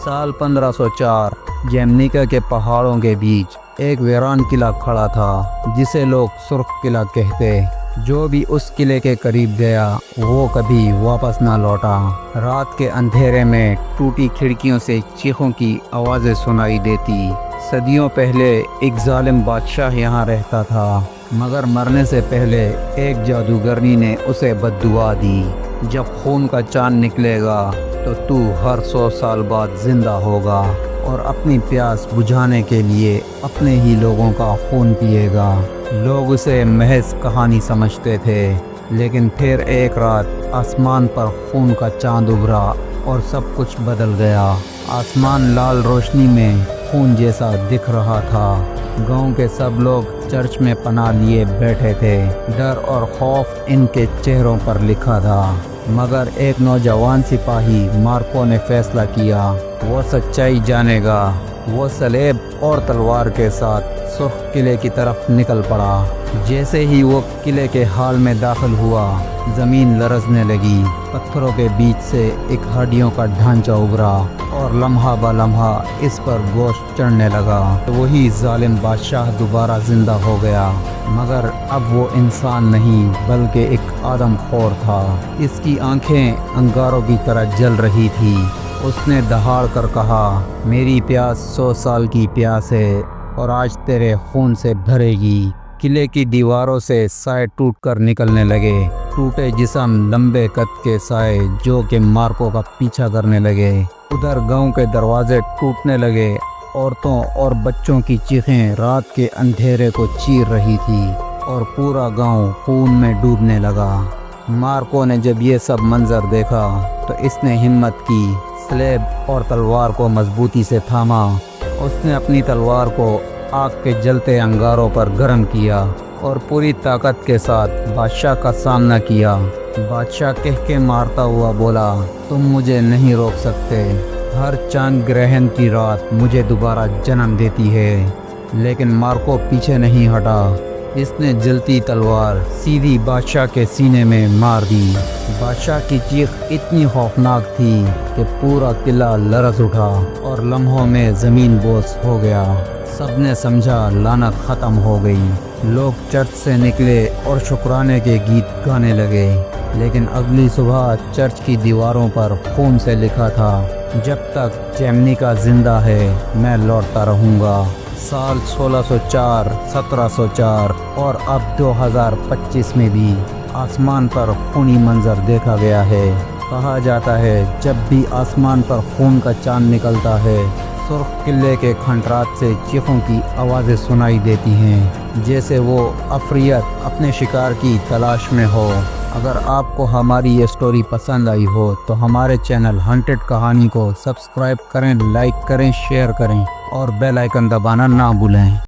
साल 1504 जैमनिका के पहाड़ों के बीच एक वीरान किला खड़ा था जिसे लोग सुर्ख किला कहते। जो भी उस किले के करीब गया वो कभी वापस ना लौटा। रात के अंधेरे में टूटी खिड़कियों से चीखों की आवाज़ें सुनाई देती। सदियों पहले एक जालिम बादशाह यहाँ रहता था, मगर मरने से पहले एक जादूगरनी ने उसे बद्दुआ दी। जब खून का चांद निकलेगा तो तू हर 100 साल बाद जिंदा होगा और अपनी प्यास बुझाने के लिए अपने ही लोगों का खून पिएगा। लोग उसे महज कहानी समझते थे, लेकिन फिर एक रात आसमान पर खून का चांद उभरा और सब कुछ बदल गया। आसमान लाल रोशनी में खून जैसा दिख रहा था। गांव के सब लोग चर्च में पनाह लिए बैठे थे। डर और खौफ इनके चेहरों पर लिखा था, मगर एक नौजवान सिपाही मार्को ने फैसला किया वो सच्चाई जानेगा। वो सलेब और तलवार के साथ सुर्ख किले की तरफ निकल पड़ा। जैसे ही वो किले के हाल में दाखिल हुआ, ज़मीन लरजने लगी। पत्थरों के बीच से एक हड्डियों का ढांचा उभरा और लम्हा ब लम्हा इस पर गोश्त चढ़ने लगा। वही जालिम बादशाह दोबारा जिंदा हो गया, मगर अब वो इंसान नहीं बल्कि एक आदमखोर था। इसकी आंखें अंगारों की तरह जल रही थी। उसने दहाड़ कर कहा, मेरी प्यास 100 साल की प्यास है और आज तेरे खून से भरेगी। किले की दीवारों से साए टूट कर निकलने लगे। टूटे जिस्म लंबे कद के साए जो कि मार्को का पीछा करने लगे। उधर गांव के दरवाजे टूटने लगे। औरतों और बच्चों की चीखें रात के अंधेरे को चीर रही थी और पूरा गांव खून में डूबने लगा। मार्को ने जब ये सब मंजर देखा तो इसने हिम्मत की। स्लेब और तलवार को मजबूती से थामा। उसने अपनी तलवार को आग के जलते अंगारों पर गर्म किया और पूरी ताकत के साथ बादशाह का सामना किया। बादशाह कह के मारता हुआ बोला, तुम मुझे नहीं रोक सकते। हर चांद ग्रहण की रात मुझे दोबारा जन्म देती है। लेकिन मार्को पीछे नहीं हटा। इसने जलती तलवार सीधी बादशाह के सीने में मार दी। बादशाह की चीख इतनी खौफनाक थी कि पूरा किला लरज उठा और लम्हों में ज़मीन बोस हो गया। सबने समझा लानत ख़त्म हो गई। लोग चर्च से निकले और शुक्राने के गीत गाने लगे। लेकिन अगली सुबह चर्च की दीवारों पर खून से लिखा था, जब तक जैमनिका जिंदा है मैं लौटता रहूँगा। साल 1604, 1704 और अब 2025 में भी आसमान पर खूनी मंजर देखा गया है। कहा जाता है जब भी आसमान पर खून का चांद निकलता है, सुर्ख किले के खंडरात से चीखों की आवाज़ें सुनाई देती हैं, जैसे वो अफरियत अपने शिकार की तलाश में हो। अगर आपको हमारी ये स्टोरी पसंद आई हो तो हमारे चैनल हॉन्टेड कहानी को सब्सक्राइब करें, लाइक करें, शेयर करें और बेल आइकन दबाना ना भूलें।